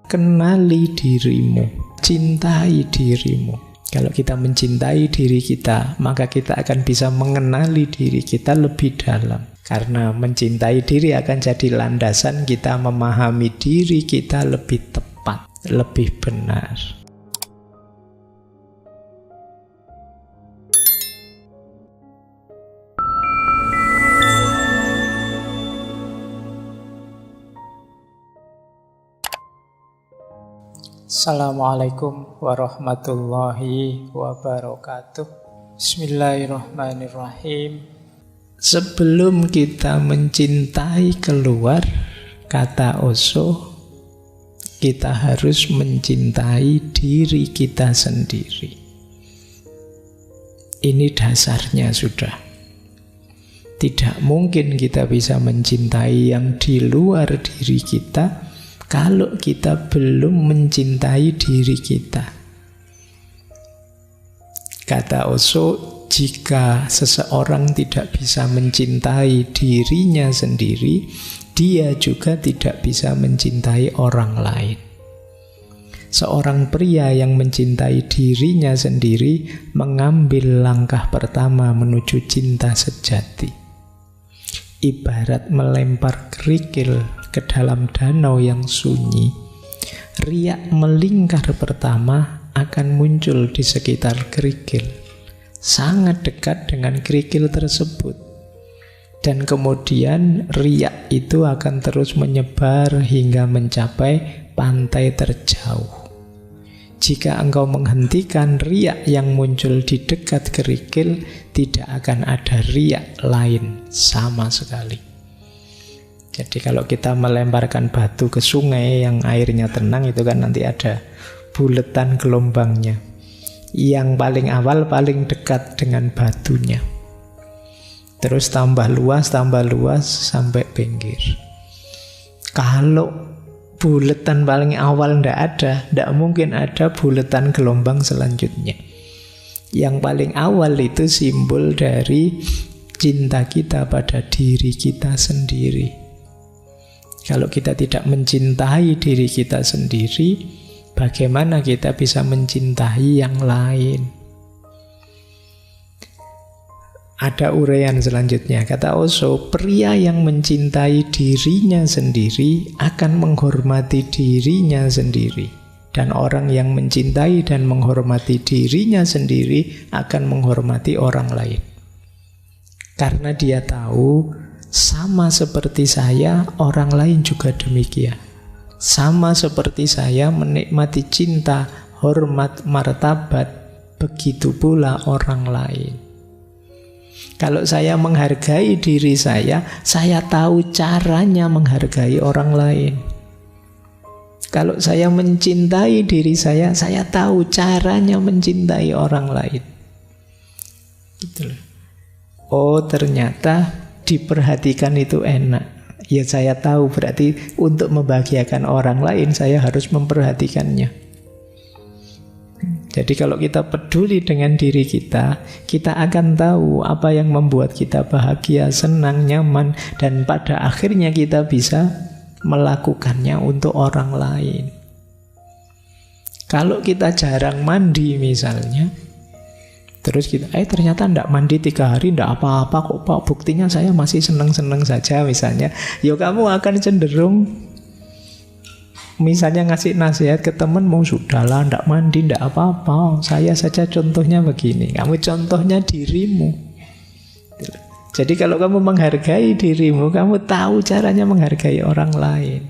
Kenali dirimu, cintai dirimu. Kalau kita mencintai diri kita, maka kita akan bisa mengenali diri kita lebih dalam. Karena mencintai diri akan jadi landasan kita memahami diri kita lebih tepat, lebih benar. Assalamualaikum warahmatullahi wabarakatuh. Bismillahirrahmanirrahim. Sebelum kita mencintai keluar, kata Osho, kita harus mencintai diri kita sendiri. Ini dasarnya sudah. Tidak mungkin kita bisa mencintai yang di luar diri kita kalau kita belum mencintai diri kita. Kata Osho, jika seseorang tidak bisa mencintai dirinya sendiri, dia juga tidak bisa mencintai orang lain. Seorang pria yang mencintai dirinya sendiri mengambil langkah pertama menuju cinta sejati. Ibarat melempar kerikil ke dalam danau yang sunyi, riak melingkar pertama akan muncul di sekitar kerikil, sangat dekat dengan kerikil tersebut. Dan kemudian riak itu akan terus menyebar hingga mencapai pantai terjauh. Jika engkau menghentikan riak yang muncul di dekat kerikil, tidak akan ada riak lain sama sekali. Jadi kalau kita melemparkan batu ke sungai yang airnya tenang, itu kan nanti ada buletan gelombangnya. Yang paling awal paling dekat dengan batunya. Terus tambah luas sampai pinggir. Kalau buletan paling awal tidak mungkin ada buletan gelombang selanjutnya. Yang paling awal itu simbol dari cinta kita pada diri kita sendiri. Kalau kita tidak mencintai diri kita sendiri, bagaimana kita bisa mencintai yang lain? Ada uraian selanjutnya. Kata Osho, pria yang mencintai dirinya sendiri akan menghormati dirinya sendiri. Dan orang yang mencintai dan menghormati dirinya sendiri akan menghormati orang lain. Karena dia tahu, sama seperti saya, orang lain juga demikian. Sama seperti saya menikmati cinta, hormat, martabat, begitu pula orang lain. Kalau saya menghargai diri saya tahu caranya menghargai orang lain. Kalau saya mencintai diri saya tahu caranya mencintai orang lain. Gitu loh. Oh, ternyata diperhatikan itu enak. Ya, saya tahu berarti untuk membahagiakan orang lain saya harus memperhatikannya. Jadi kalau kita peduli dengan diri kita, kita akan tahu apa yang membuat kita bahagia, senang, nyaman, dan pada akhirnya kita bisa melakukannya untuk orang lain. Kalau kita jarang mandi misalnya, terus kita, ternyata tidak mandi 3 hari, tidak apa-apa kok Pak, buktinya saya masih seneng-seneng saja misalnya. Ya kamu akan cenderung, misalnya ngasih nasihat ke teman, mau sudahlah, tidak mandi, tidak apa-apa. Saya saja contohnya begini, kamu contohnya dirimu. Jadi kalau kamu menghargai dirimu, kamu tahu caranya menghargai orang lain.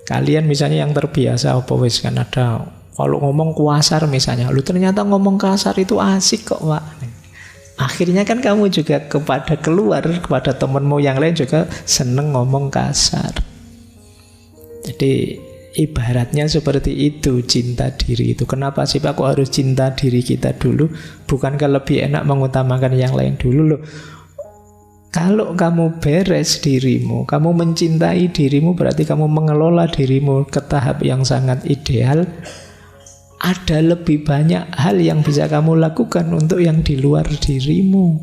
Kalian misalnya yang terbiasa, apa wis kan ada, kalau ngomong kasar misalnya, lu ternyata ngomong kasar itu asik kok Pak. Akhirnya kan kamu juga kepada kepada temanmu yang lain juga seneng ngomong kasar. Jadi ibaratnya seperti itu cinta diri itu. Kenapa sih Pak kok harus cinta diri kita dulu? Bukankah lebih enak mengutamakan yang lain dulu loh? Kalau kamu beres dirimu, kamu mencintai dirimu, berarti kamu mengelola dirimu ke tahap yang sangat ideal. Ada lebih banyak hal yang bisa kamu lakukan untuk yang di luar dirimu.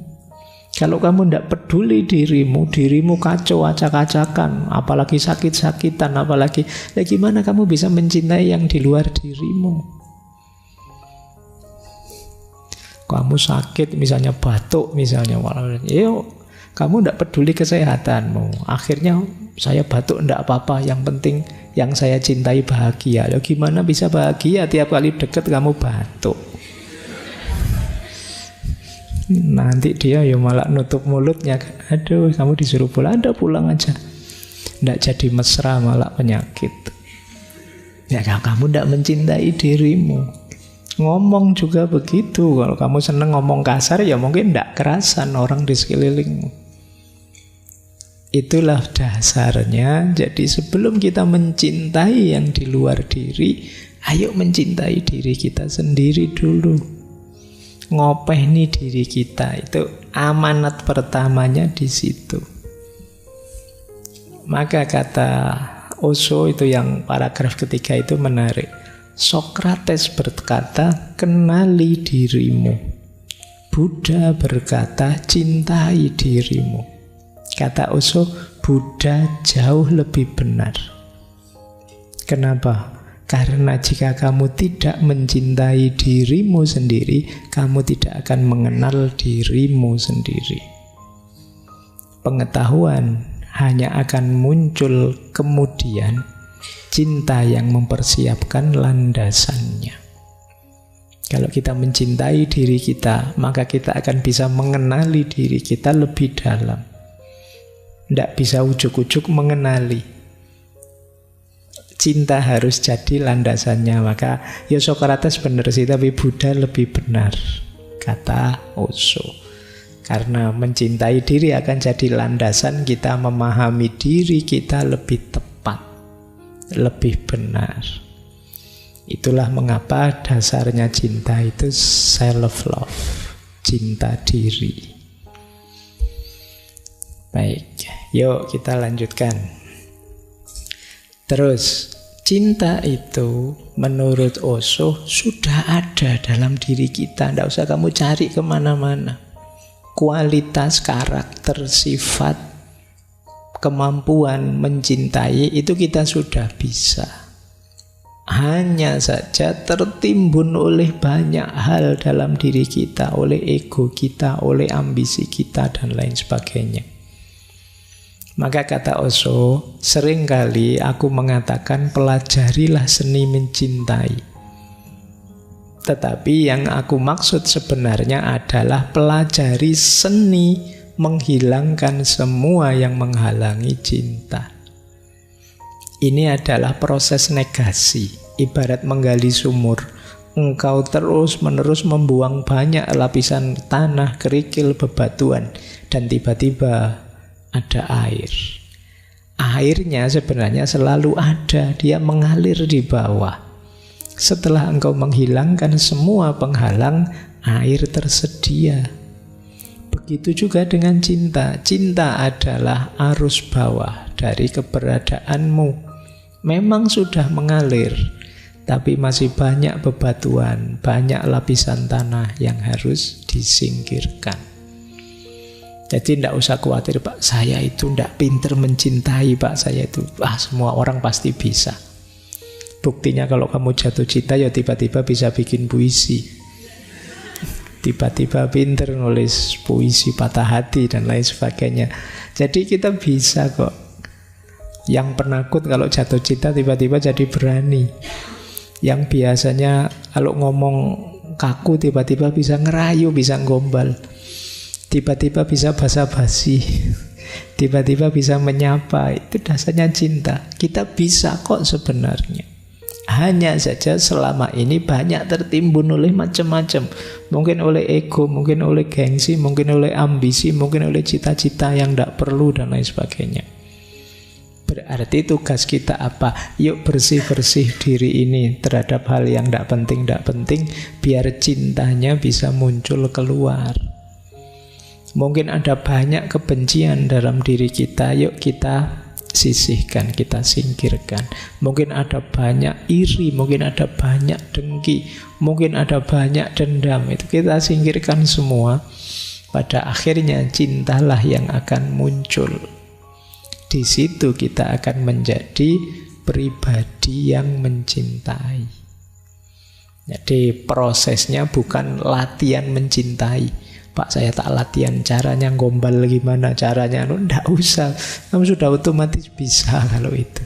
Kalau kamu tidak peduli dirimu kacau, acak-acakan, apalagi sakit-sakitan, apalagi, gimana kamu bisa mencintai yang di luar dirimu? Kamu sakit, misalnya batuk, misalnya, kamu tidak peduli kesehatanmu. Akhirnya saya batuk tidak apa-apa, yang penting yang saya cintai bahagia. Gimana bisa bahagia tiap kali deket kamu batuk? Nanti dia malah nutup mulutnya. Aduh, kamu disuruh pulang, pulang aja. Tidak jadi mesra, malah penyakit. Kamu tidak mencintai dirimu. Ngomong juga begitu. Kalau kamu seneng ngomong kasar, mungkin tidak kerasan orang di sekelilingmu. Itulah dasarnya. Jadi sebelum kita mencintai yang di luar diri, ayo mencintai diri kita sendiri dulu. Ngopeni diri kita, itu amanat pertamanya di situ. Maka kata Osho itu yang paragraf ketiga itu menarik. Sokrates berkata, kenali dirimu. Buddha berkata, cintai dirimu. Kata Osho, Buddha jauh lebih benar. Kenapa? Karena jika kamu tidak mencintai dirimu sendiri, kamu tidak akan mengenal dirimu sendiri. Pengetahuan hanya akan muncul kemudian, cinta yang mempersiapkan landasannya. Kalau kita mencintai diri kita, maka kita akan bisa mengenali diri kita lebih dalam. Tidak bisa ujuk-ujuk mengenali. Cinta harus jadi landasannya. Maka Sokrates benar sih, tapi Buddha lebih benar, kata Osho. Karena mencintai diri akan jadi landasan kita memahami diri kita lebih tepat, lebih benar. Itulah mengapa dasarnya cinta itu self-love, cinta diri. Baik, yuk kita lanjutkan. Terus, cinta itu menurut Osho sudah ada dalam diri kita. Tidak usah kamu cari kemana-mana. Kualitas, karakter, sifat, kemampuan mencintai itu kita sudah bisa. Hanya saja tertimbun oleh banyak hal dalam diri kita, oleh ego kita, oleh ambisi kita, dan lain sebagainya. Maka kata Osho, seringkali aku mengatakan pelajarilah seni mencintai. Tetapi yang aku maksud sebenarnya adalah pelajari seni menghilangkan semua yang menghalangi cinta. Ini adalah proses negasi, ibarat menggali sumur. Engkau terus-menerus membuang banyak lapisan tanah, kerikil, bebatuan, dan tiba-tiba ada air. Airnya sebenarnya selalu ada, dia mengalir di bawah. Setelah engkau menghilangkan semua penghalang, air tersedia. Begitu juga dengan cinta. Cinta adalah arus bawah dari keberadaanmu. Memang sudah mengalir, tapi masih banyak bebatuan, banyak lapisan tanah yang harus disingkirkan. Jadi tidak usah khawatir, Pak, saya itu tidak pinter mencintai, Pak, saya itu, semua orang pasti bisa. Buktinya kalau kamu jatuh cinta, tiba-tiba bisa bikin puisi. Tiba-tiba pinter nulis puisi patah hati dan lain sebagainya. Jadi kita bisa kok. Yang penakut kalau jatuh cinta tiba-tiba jadi berani. Yang biasanya kalau ngomong kaku tiba-tiba bisa ngerayu, bisa gombal. Tiba-tiba bisa basa-basi, tiba-tiba bisa menyapa. Itu dasarnya cinta. Kita bisa kok sebenarnya. Hanya saja selama ini banyak tertimbun oleh macam-macam. Mungkin oleh ego, mungkin oleh gengsi, mungkin oleh ambisi, mungkin oleh cita-cita yang tidak perlu dan lain sebagainya. Berarti tugas kita apa? Yuk bersih-bersih diri ini terhadap hal yang tidak penting, biar cintanya bisa muncul keluar. Mungkin ada banyak kebencian dalam diri kita, yuk kita sisihkan, kita singkirkan. Mungkin ada banyak iri, mungkin ada banyak dengki, mungkin ada banyak dendam. Itu kita singkirkan semua. pada akhirnya cintalah yang akan muncul. Di situ kita akan menjadi pribadi yang mencintai. Jadi prosesnya bukan latihan mencintai. Pak, saya tak latihan caranya gombal gimana caranya. Nggak usah, kamu sudah otomatis bisa kalau itu.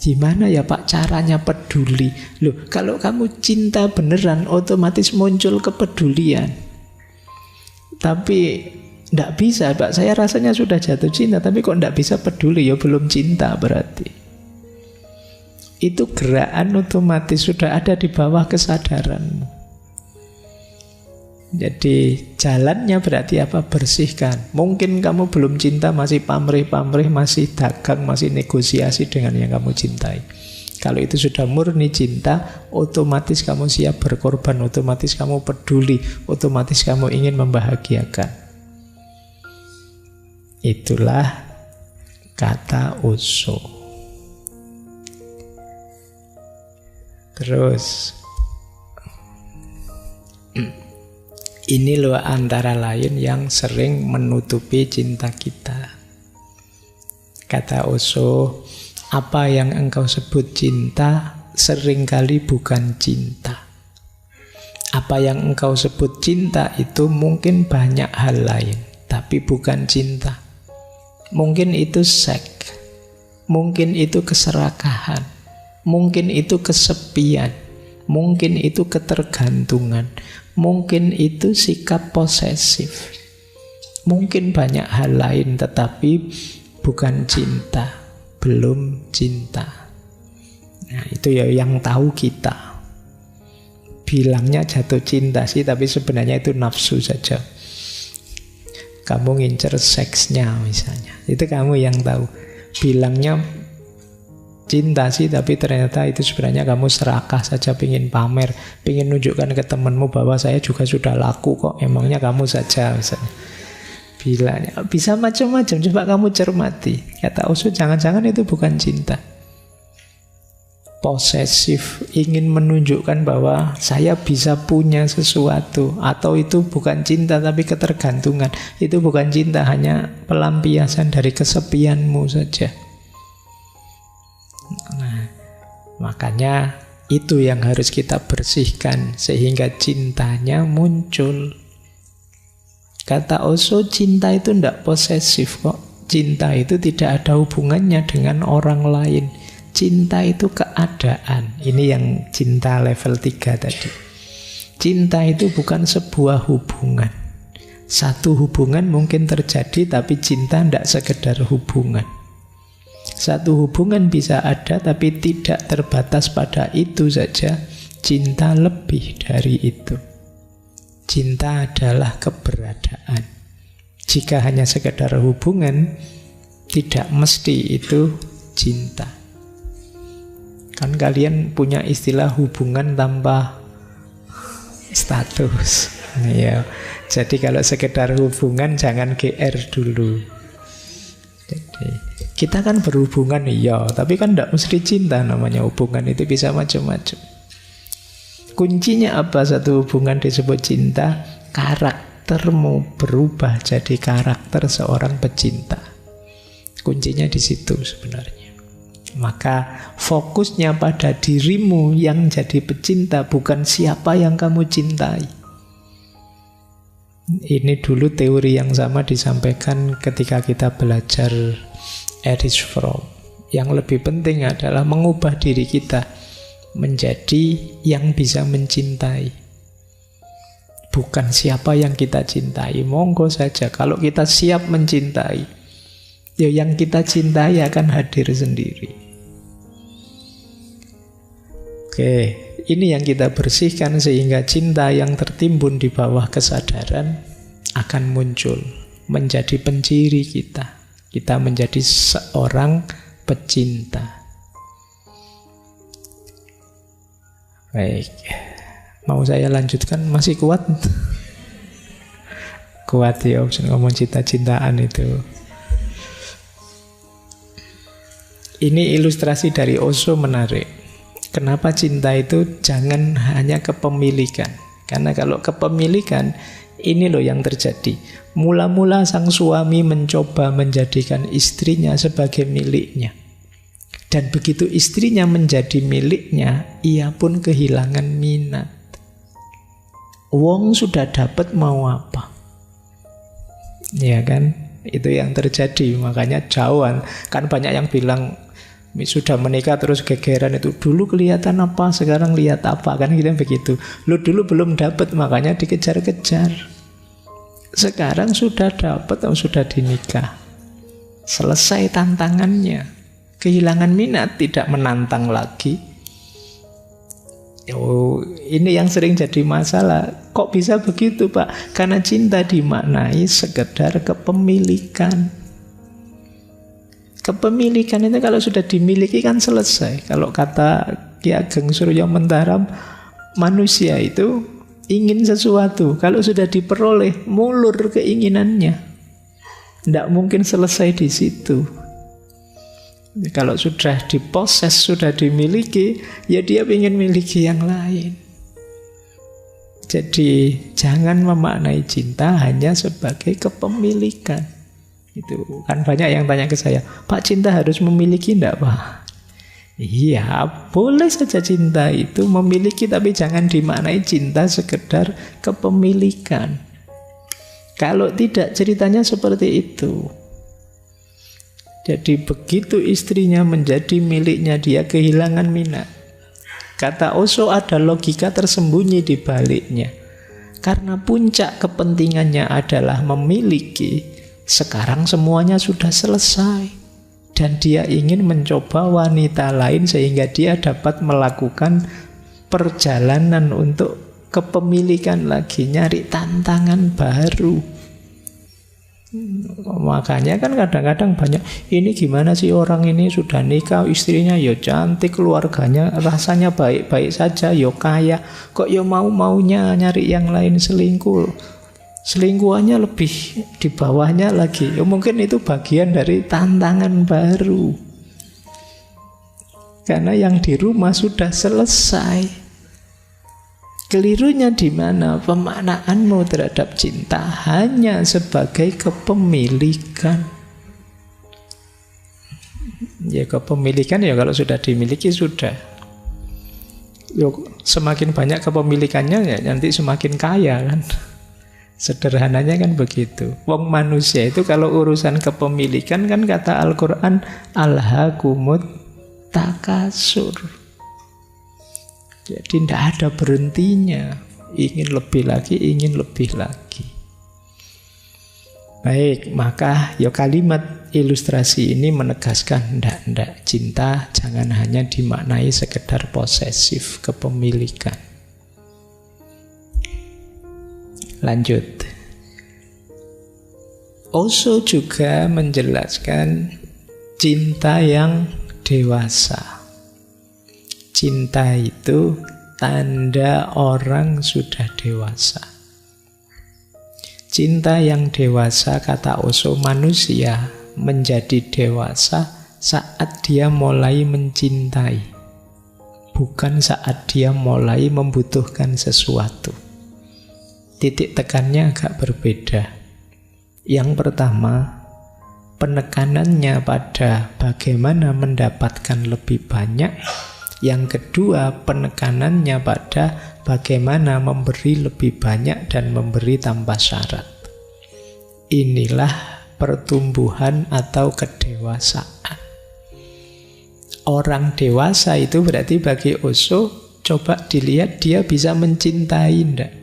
Gimana ya Pak caranya peduli? Loh, kalau kamu cinta beneran otomatis muncul kepedulian. Tapi nggak bisa Pak, saya rasanya sudah jatuh cinta tapi kok nggak bisa peduli, ya belum cinta berarti. Itu gerakan otomatis sudah ada di bawah kesadaranmu. Jadi jalannya berarti apa? Bersihkan. Mungkin kamu belum cinta, masih pamrih-pamrih, masih dagang, masih negosiasi dengan yang kamu cintai. Kalau itu sudah murni cinta, otomatis kamu siap berkorban, otomatis kamu peduli, otomatis kamu ingin membahagiakan. Itulah kata Osho. Terus ini loh antara lain yang sering menutupi cinta kita. Kata Osho, apa yang engkau sebut cinta seringkali bukan cinta. Apa yang engkau sebut cinta itu mungkin banyak hal lain, tapi bukan cinta. Mungkin itu seks, mungkin itu keserakahan, mungkin itu kesepian, mungkin itu ketergantungan, mungkin itu sikap posesif, mungkin banyak hal lain, tetapi bukan cinta, belum cinta. Nah, itu ya yang tahu kita. Bilangnya jatuh cinta sih, tapi sebenarnya itu nafsu saja. Kamu ngincer seksnya misalnya, itu kamu yang tahu. Bilangnya cinta sih, tapi ternyata itu sebenarnya kamu serakah saja, pingin pamer, pingin nunjukkan ke temanmu bahwa saya juga sudah laku kok, emangnya kamu saja misalnya. Bilangnya bisa macam-macam, coba kamu cermati. Kata Osho, jangan-jangan itu bukan cinta. Posesif, ingin menunjukkan bahwa saya bisa punya sesuatu, atau itu bukan cinta tapi ketergantungan. Itu bukan cinta, hanya pelampiasan dari kesepianmu saja. Nah, makanya itu yang harus kita bersihkan sehingga cintanya muncul. Kata Osho, cinta itu tidak posesif kok. Cinta itu tidak ada hubungannya dengan orang lain. Cinta itu keadaan. Ini yang cinta level 3 tadi. Cinta itu bukan sebuah hubungan. Satu hubungan mungkin terjadi, tapi cinta tidak sekedar hubungan. Satu hubungan bisa ada, tapi tidak terbatas pada itu saja. Cinta lebih dari itu. Cinta adalah keberadaan. Jika hanya sekedar hubungan, tidak mesti itu cinta. Kan kalian punya istilah hubungan tanpa status. Ya. Jadi kalau sekedar hubungan jangan GR dulu. Jadi kita kan berhubungan iya, tapi kan tidak mesti cinta namanya hubungan, itu bisa macam-macam. Kuncinya apa satu hubungan disebut cinta? Karaktermu berubah jadi karakter seorang pecinta. Kuncinya di situ sebenarnya. Maka fokusnya pada dirimu yang jadi pecinta, bukan siapa yang kamu cintai. Ini dulu teori yang sama disampaikan ketika kita belajar Erich Fromm. Yang lebih penting adalah mengubah diri kita menjadi yang bisa mencintai. Bukan siapa yang kita cintai. Monggo saja, kalau kita siap mencintai, ya yang kita cintai akan hadir sendiri. Oke, ini yang kita bersihkan sehingga cinta yang tertimbun di bawah kesadaran akan muncul, menjadi penciri kita. Kita menjadi seorang pecinta. Baik, mau saya lanjutkan? Masih kuat? Kuat ya, ngomong cinta-cintaan itu. Ini ilustrasi dari Osho menarik. Kenapa cinta itu jangan hanya kepemilikan. Karena kalau kepemilikan, ini loh yang terjadi. Mula-mula sang suami mencoba menjadikan istrinya sebagai miliknya. Dan begitu istrinya menjadi miliknya, ia pun kehilangan minat. Wong sudah dapat mau apa? Ya kan? Itu yang terjadi. Makanya jauhan. Kan banyak yang bilang sudah menikah terus gegeran itu. Dulu kelihatan apa, sekarang lihat apa. Kan kita begitu. Lu dulu belum dapat, makanya dikejar-kejar. Sekarang sudah dapat atau sudah dinikah. Selesai tantangannya. Kehilangan minat, tidak menantang lagi. Oh, ini yang sering jadi masalah. Kok bisa begitu, Pak? Karena cinta dimaknai sekedar kepemilikan. Kepemilikan itu kalau sudah dimiliki kan selesai. Kalau kata Ki Ageng Suryo Mentaram, manusia itu ingin sesuatu. Kalau sudah diperoleh, mulur keinginannya. Tidak mungkin selesai di situ. Kalau sudah diposes, sudah dimiliki, ya dia ingin miliki yang lain. Jadi jangan memaknai cinta hanya sebagai kepemilikan. Itu kan banyak yang tanya ke saya, Pak, cinta harus memiliki enggak, Pak? Iya, boleh saja cinta itu memiliki, tapi jangan dimaknai cinta sekedar kepemilikan. Kalau tidak, ceritanya seperti itu. Jadi begitu istrinya menjadi miliknya, dia kehilangan minat. Kata Osho, ada logika tersembunyi di baliknya. Karena puncak kepentingannya adalah memiliki, sekarang semuanya sudah selesai. Dan dia ingin mencoba wanita lain sehingga dia dapat melakukan perjalanan untuk kepemilikan lagi, nyari tantangan baru. Makanya kan kadang-kadang banyak, ini gimana sih orang ini sudah nikah, istrinya ya cantik, keluarganya rasanya baik-baik saja, ya kaya, kok ya mau-maunya nyari yang lain, selingkuh, selingkuhannya lebih di bawahnya lagi. Ya mungkin itu bagian dari tantangan baru, karena yang di rumah sudah selesai. Kelirunya di mana? Pemaknaanmu terhadap cinta hanya sebagai kepemilikan. Ya kepemilikan ya kalau sudah dimiliki sudah. Semakin banyak kepemilikannya ya nanti semakin kaya kan. Sederhananya kan begitu. Wong manusia itu kalau urusan kepemilikan kan kata Al-Quran, alhaakumut takasur. Jadi tidak ada berhentinya. Ingin lebih lagi, ingin lebih lagi. Baik, maka ya kalimat ilustrasi ini menegaskan ndak cinta jangan hanya dimaknai sekedar posesif, kepemilikan. Lanjut. Osho juga menjelaskan cinta yang dewasa. Cinta itu tanda orang sudah dewasa. Cinta yang dewasa, kata Osho, manusia menjadi dewasa saat dia mulai mencintai, bukan saat dia mulai membutuhkan sesuatu. Titik tekannya agak berbeda. Yang pertama, penekanannya pada bagaimana mendapatkan lebih banyak. Yang kedua, penekanannya pada bagaimana memberi lebih banyak dan memberi tanpa syarat. Inilah pertumbuhan atau kedewasaan. Orang dewasa itu berarti bagi Osho, coba dilihat dia bisa mencintai enggak?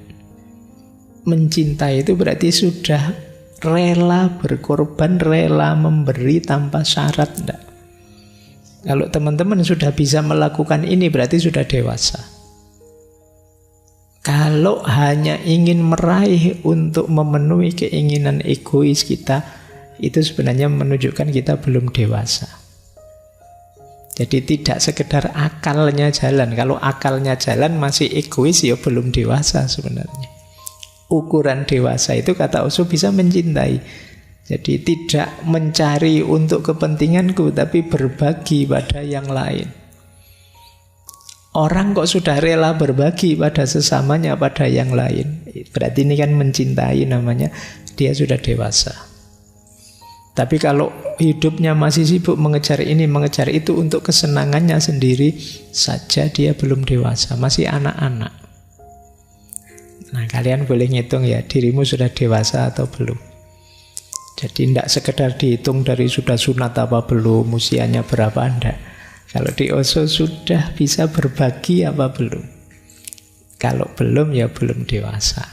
Mencintai itu berarti sudah rela berkorban, rela memberi tanpa syarat enggak? Kalau teman-teman sudah bisa melakukan ini berarti sudah dewasa. Kalau hanya ingin meraih untuk memenuhi keinginan egois kita, itu sebenarnya menunjukkan kita belum dewasa. Jadi tidak sekedar akalnya jalan. Kalau akalnya jalan masih egois, ya belum dewasa sebenarnya. Ukuran dewasa itu kata Osho bisa mencintai. Jadi tidak mencari untuk kepentinganku, tapi berbagi pada yang lain. Orang kok sudah rela berbagi pada sesamanya, pada yang lain. Berarti ini kan mencintai namanya, dia sudah dewasa. Tapi kalau hidupnya masih sibuk mengejar ini, mengejar itu untuk kesenangannya sendiri saja, dia belum dewasa, masih anak-anak. Nah, kalian boleh ngitung ya, dirimu sudah dewasa atau belum. Jadi tidak sekedar dihitung dari sudah sunat apa belum, usianya berapa, enggak. Kalau di Osho sudah bisa berbagi apa belum? Kalau belum ya belum dewasa.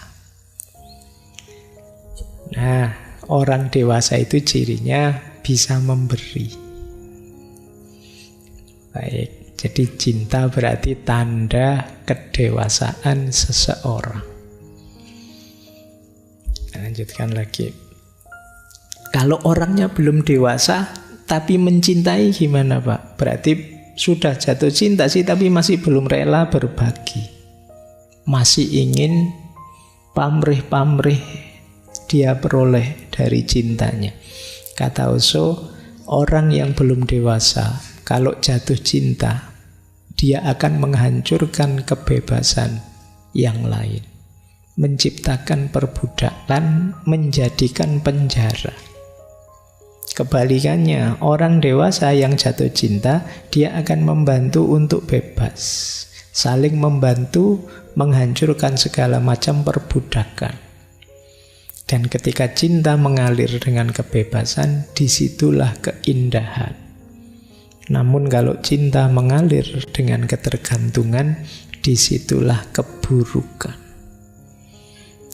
Nah, orang dewasa itu cirinya bisa memberi. Baik, jadi cinta berarti tanda kedewasaan seseorang. Lanjutkan lagi. Kalau orangnya belum dewasa tapi mencintai gimana Pak? Berarti sudah jatuh cinta sih tapi masih belum rela berbagi. Masih ingin pamrih-pamrih dia peroleh dari cintanya. Kata Osho, orang yang belum dewasa kalau jatuh cinta, dia akan menghancurkan kebebasan yang lain, menciptakan perbudakan, menjadikan penjara. Kebalikannya, orang dewasa yang jatuh cinta, dia akan membantu untuk bebas, saling membantu menghancurkan segala macam perbudakan. Dan ketika cinta mengalir dengan kebebasan, disitulah keindahan. Namun kalau cinta mengalir dengan ketergantungan, disitulah keburukan.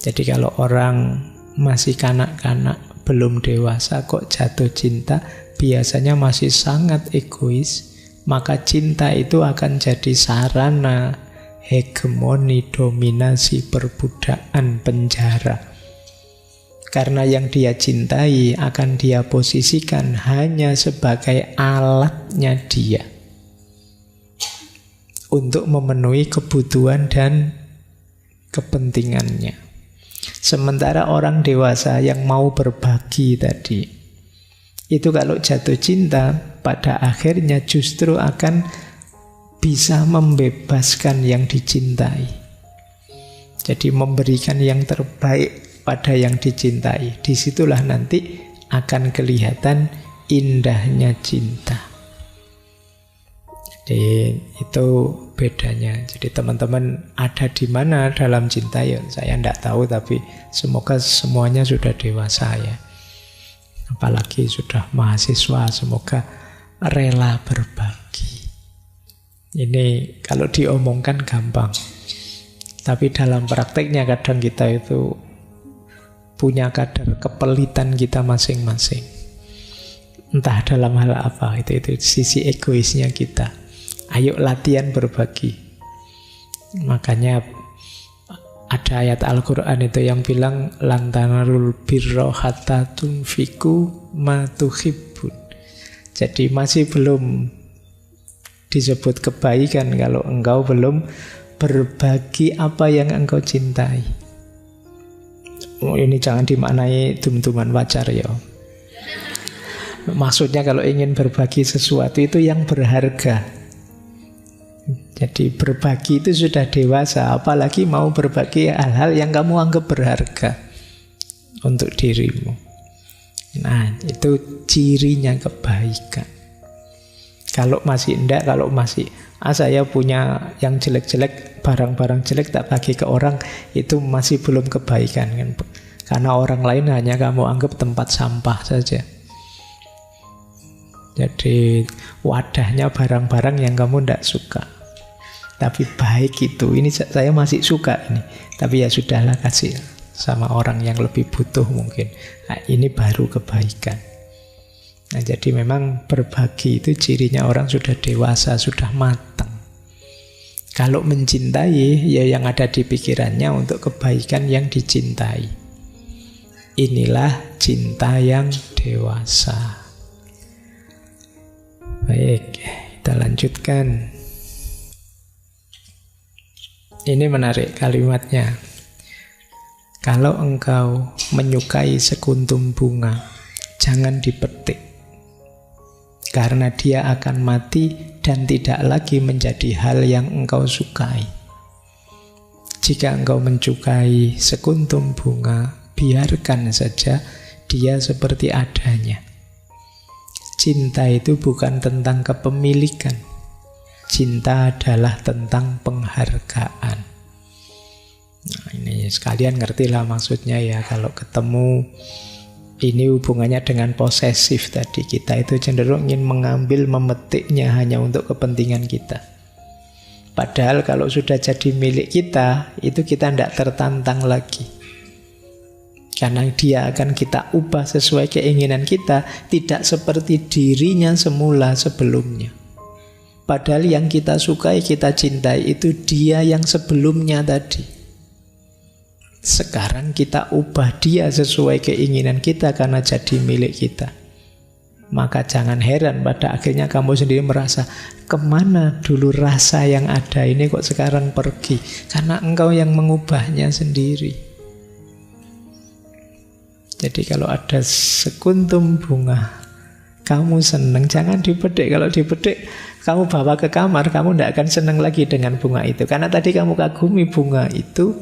Jadi kalau orang masih kanak-kanak, belum dewasa kok jatuh cinta, biasanya masih sangat egois, maka cinta itu akan jadi sarana hegemoni, dominasi, perbudakan, penjara. Karena yang dia cintai akan dia posisikan hanya sebagai alatnya dia untuk memenuhi kebutuhan dan kepentingannya. Sementara orang dewasa yang mau berbagi tadi, itu kalau jatuh cinta, pada akhirnya justru akan bisa membebaskan yang dicintai. Jadi memberikan yang terbaik pada yang dicintai. Disitulah nanti akan kelihatan indahnya cinta. Jadi itu bedanya. Jadi teman-teman ada di mana dalam cinta ya saya tidak tahu, tapi semoga semuanya sudah dewasa ya. Apalagi sudah mahasiswa, semoga rela berbagi. Ini kalau diomongkan gampang, tapi dalam prakteknya kadang kita itu punya kadar kepelitan kita masing-masing. Entah dalam hal apa, itu sisi egoisnya kita. Ayo latihan berbagi. Makanya ada ayat Al-Quran itu yang bilang lan tanarul birra hatta tunfiku ma tuhibbun. Jadi masih belum disebut kebaikan kalau engkau belum berbagi apa yang engkau cintai. Ini jangan dimaknai tum-tuman pacar ya. Maksudnya kalau ingin berbagi sesuatu itu yang berharga. Jadi berbagi itu sudah dewasa, apalagi mau berbagi hal-hal yang kamu anggap berharga untuk dirimu. Nah, itu cirinya kebaikan. Kalau masih enggak, kalau masih saya punya yang jelek-jelek, barang-barang jelek tak bagi ke orang, itu masih belum kebaikan kan? Karena orang lain hanya kamu anggap tempat sampah saja. Jadi wadahnya barang-barang yang kamu tidak suka. Tapi baik itu, ini saya masih suka ini. Tapi ya sudahlah, kasih sama orang yang lebih butuh mungkin. Nah, ini baru kebaikan. Nah, jadi memang berbagi itu cirinya orang sudah dewasa, sudah matang. Kalau mencintai, ya yang ada di pikirannya untuk kebaikan yang dicintai. Inilah cinta yang dewasa. Baik, kita lanjutkan. Ini menarik kalimatnya. Kalau engkau menyukai sekuntum bunga, jangan dipetik. Karena dia akan mati dan tidak lagi menjadi hal yang engkau sukai. Jika engkau mencukai sekuntum bunga, biarkan saja dia seperti adanya. Cinta itu bukan tentang kepemilikan. Cinta adalah tentang penghargaan. Nah, ini sekalian ngertilah maksudnya ya. Kalau ketemu, ini hubungannya dengan posesif tadi. Kita itu cenderung ingin mengambil, memetiknya hanya untuk kepentingan kita. Padahal kalau sudah jadi milik kita, itu kita tidak tertantang lagi. Karena dia akan kita ubah sesuai keinginan kita, tidak seperti dirinya semula sebelumnya. Padahal yang kita sukai, kita cintai itu dia yang sebelumnya tadi. Sekarang kita ubah dia sesuai keinginan kita karena jadi milik kita. Maka jangan heran pada akhirnya kamu sendiri merasa, kemana dulu rasa yang ada ini kok sekarang pergi? Karena engkau yang mengubahnya sendiri. Jadi kalau ada sekuntum bunga, kamu senang, jangan dipetik. Kalau dipetik, kamu bawa ke kamar, kamu tidak akan senang lagi dengan bunga itu. Karena tadi kamu kagumi bunga itu,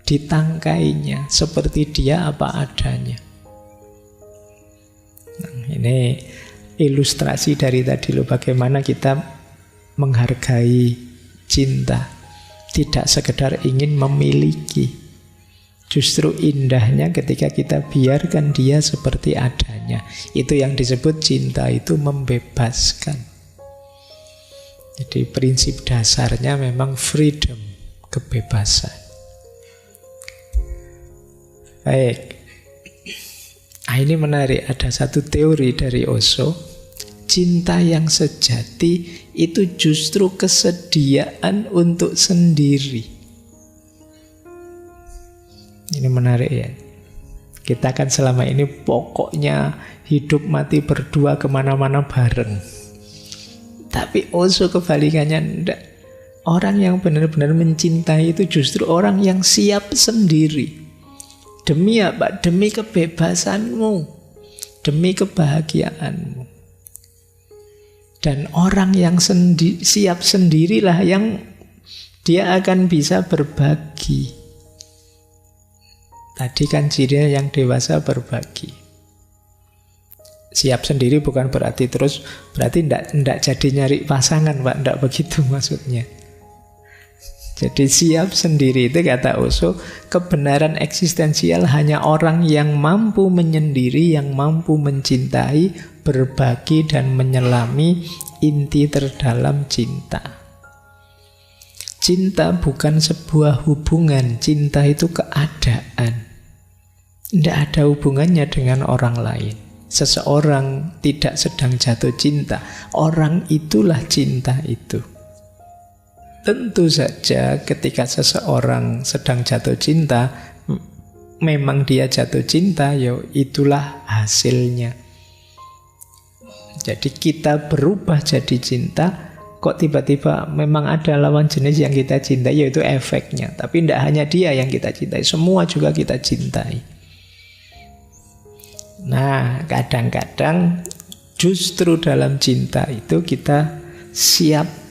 ditangkainya seperti dia apa adanya. Nah, ini ilustrasi dari tadi loh, bagaimana kita menghargai cinta. Tidak sekedar ingin memiliki. Justru indahnya ketika kita biarkan dia seperti adanya. Itu yang disebut cinta itu membebaskan. Jadi prinsip dasarnya memang freedom, kebebasan. Baik. Nah, ini menarik. Ada satu teori dari Osho. Cinta yang sejati itu justru kesediaan untuk sendiri. Ini menarik ya. Kita kan selama ini pokoknya hidup mati berdua kemana-mana bareng. Tapi Osho kebalikannya enggak. Orang yang benar-benar mencintai itu justru orang yang siap sendiri. Demi apa? Demi kebebasanmu. Demi kebahagiaanmu. Dan orang yang siap sendirilah yang dia akan bisa berbagi. Tadi kan cirinya yang dewasa berbagi. Siap sendiri bukan berarti tidak jadi nyari pasangan, Pak. Tidak begitu maksudnya. Jadi siap sendiri itu kata Osho, kebenaran eksistensial hanya orang yang mampu menyendiri, yang mampu mencintai, berbagi dan menyelami inti terdalam cinta. Cinta bukan sebuah hubungan, cinta itu keadaan. Tidak ada hubungannya dengan orang lain. Seseorang tidak sedang jatuh cinta, orang itulah cinta itu. Tentu saja ketika seseorang sedang jatuh cinta, memang dia jatuh cinta, ya itulah hasilnya. Jadi kita berubah jadi cinta, kok tiba-tiba memang ada lawan jenis yang kita cintai, yaitu efeknya. Tapi tidak hanya dia yang kita cintai, semua juga kita cintai. Nah, kadang-kadang justru dalam cinta itu kita siap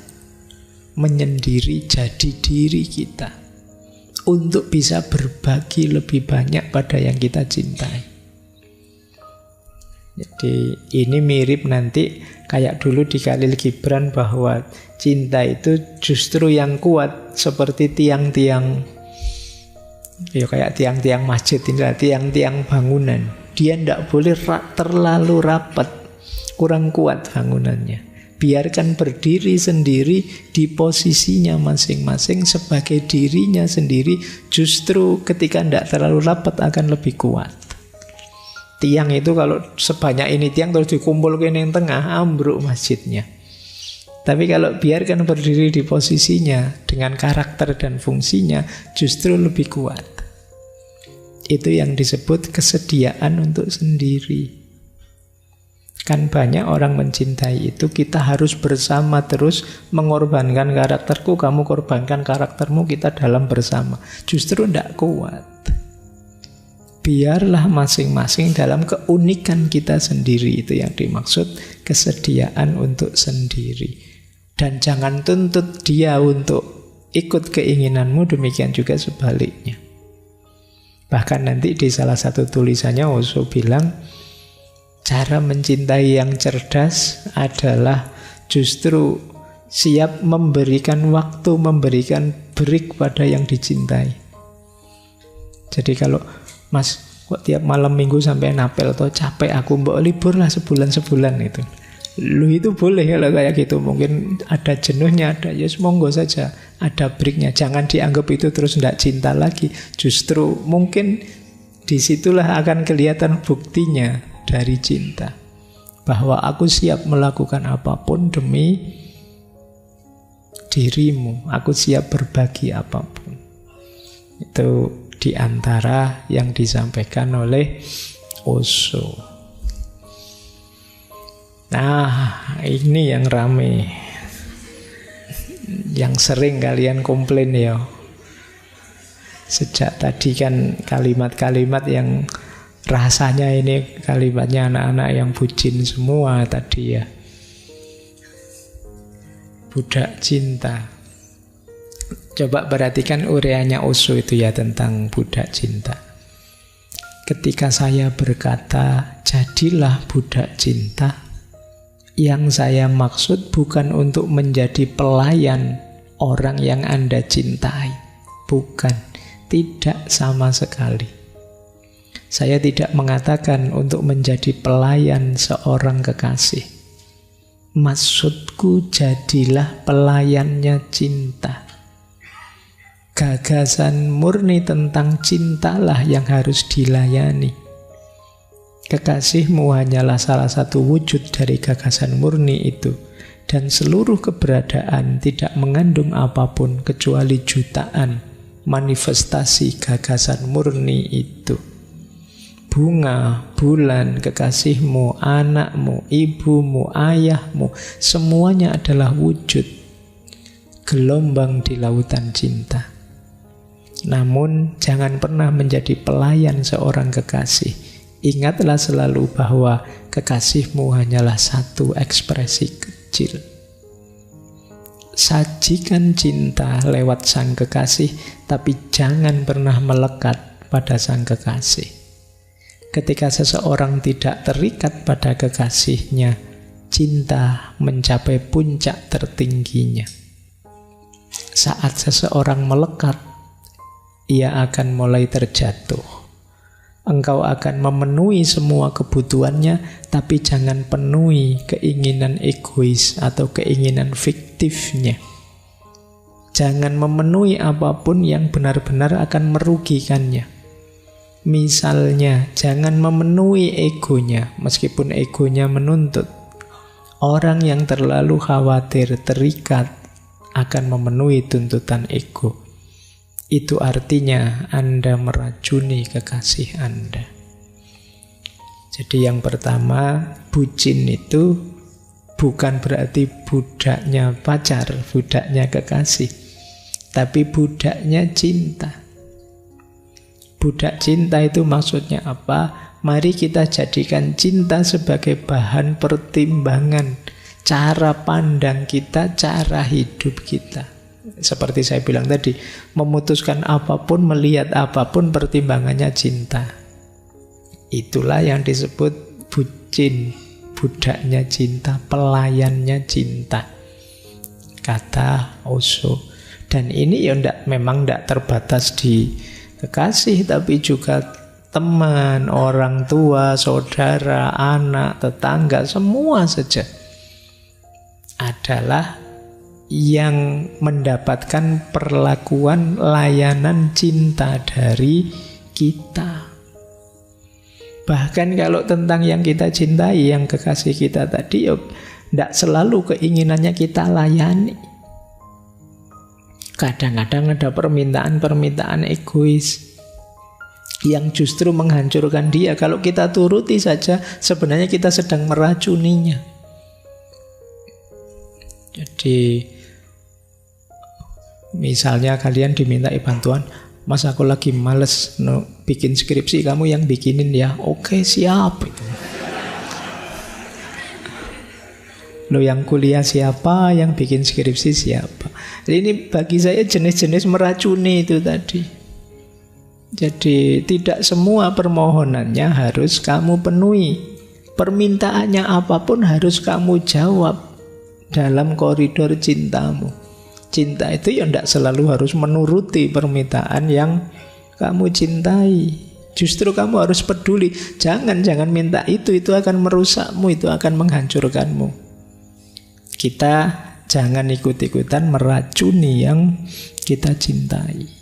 menyendiri jadi diri kita untuk bisa berbagi lebih banyak pada yang kita cintai. Jadi ini mirip nanti kayak dulu di Khalil Gibran bahwa cinta itu justru yang kuat seperti tiang-tiang, ya kayak tiang-tiang masjid ini, tiang-tiang bangunan. Dia tidak boleh terlalu rapat, kurang kuat bangunannya. Biarkan berdiri sendiri di posisinya masing-masing sebagai dirinya sendiri. Justru ketika tidak terlalu rapat akan lebih kuat. Tiang itu kalau sebanyak ini tiang terus dikumpulkan yang tengah, ambruk masjidnya. Tapi kalau biarkan berdiri di posisinya dengan karakter dan fungsinya, justru lebih kuat. Itu yang disebut kesediaan untuk sendiri. Kan banyak orang mencintai itu, kita harus bersama terus, mengorbankan karakterku, kamu korbankan karaktermu, kita dalam bersama. Justru tidak kuat. Biarlah masing-masing dalam keunikan kita sendiri, itu yang dimaksud kesediaan untuk sendiri. Dan jangan tuntut dia untuk ikut keinginanmu, demikian juga sebaliknya. Bahkan nanti di salah satu tulisannya Osho bilang, cara mencintai yang cerdas adalah justru siap memberikan waktu, memberikan break pada yang dicintai. Jadi kalau Mas kok tiap malam minggu sampai napel atau capek aku, mbok libur lah sebulan itu. Lu itu boleh kalau kayak gitu. Mungkin ada jenuhnya, ada ya monggo saja, ada breaknya. Jangan dianggap itu terus tidak cinta lagi. Justru mungkin disitulah akan kelihatan buktinya dari cinta, bahwa aku siap melakukan apapun demi dirimu, aku siap berbagi apapun. Itu diantara yang disampaikan oleh Osho. Nah, ini yang rame, yang sering kalian komplain ya. Sejak tadi kan kalimat-kalimat yang rasanya ini kalimatnya anak-anak yang bucin semua tadi ya. Budak cinta. Coba perhatikan uraiannya Osho itu ya tentang budak cinta. Ketika saya berkata, jadilah budak cinta, yang saya maksud bukan untuk menjadi pelayan orang yang Anda cintai. Bukan, tidak sama sekali. Saya tidak mengatakan untuk menjadi pelayan seorang kekasih. Maksudku jadilah pelayannya cinta. Gagasan murni tentang cintalah yang harus dilayani. Kekasihmu hanyalah salah satu wujud dari gagasan murni itu. Dan seluruh keberadaan tidak mengandung apapun kecuali jutaan manifestasi gagasan murni itu. Bunga, bulan, kekasihmu, anakmu, ibumu, ayahmu, semuanya adalah wujud gelombang di lautan cinta. Namun jangan pernah menjadi pelayan seorang kekasih. Ingatlah selalu bahwa kekasihmu hanyalah satu ekspresi kecil. Sajikan cinta lewat sang kekasih, tapi jangan pernah melekat pada sang kekasih. Ketika seseorang tidak terikat pada kekasihnya, cinta mencapai puncak tertingginya. Saat seseorang melekat, ia akan mulai terjatuh. Engkau akan memenuhi semua kebutuhannya, tapi jangan penuhi keinginan egois atau keinginan fiktifnya. Jangan memenuhi apapun yang benar-benar akan merugikannya. Misalnya, jangan memenuhi egonya, meskipun egonya menuntut. Orang yang terlalu khawatir, terikat, akan memenuhi tuntutan ego. Itu artinya Anda meracuni kekasih Anda. Jadi yang pertama, bucin itu bukan berarti budaknya pacar, budaknya kekasih, tapi budaknya cinta. Budak cinta itu maksudnya apa? Mari kita jadikan cinta sebagai bahan pertimbangan, cara pandang kita, cara hidup kita. Seperti saya bilang tadi, memutuskan apapun, melihat apapun, pertimbangannya cinta. Itulah yang disebut bucin, budaknya cinta, pelayannya cinta, kata Osho. Dan ini ya memang tidak terbatas di kekasih, tapi juga teman, orang tua, saudara, anak, tetangga, semua saja adalah yang mendapatkan perlakuan layanan cinta dari kita. Bahkan kalau tentang yang kita cintai, yang kekasih kita tadi, tidak selalu keinginannya kita layani. Kadang-kadang ada permintaan-permintaan egois yang justru menghancurkan dia. Kalau kita turuti saja, sebenarnya kita sedang meracuninya. Jadi misalnya kalian dimintai bantuan, Mas aku lagi males bikin skripsi, kamu yang bikinin ya. Oke siap. Lo yang kuliah siapa, yang bikin skripsi siapa. Jadi ini bagi saya jenis-jenis meracuni itu tadi. Jadi tidak semua permohonannya harus kamu penuhi. Permintaannya apapun harus kamu jawab dalam koridor cintamu. Cinta itu ya tidak selalu harus menuruti permintaan yang kamu cintai. Justru kamu harus peduli. Jangan minta itu akan merusakmu, itu akan menghancurkanmu. Kita jangan ikut-ikutan meracuni yang kita cintai.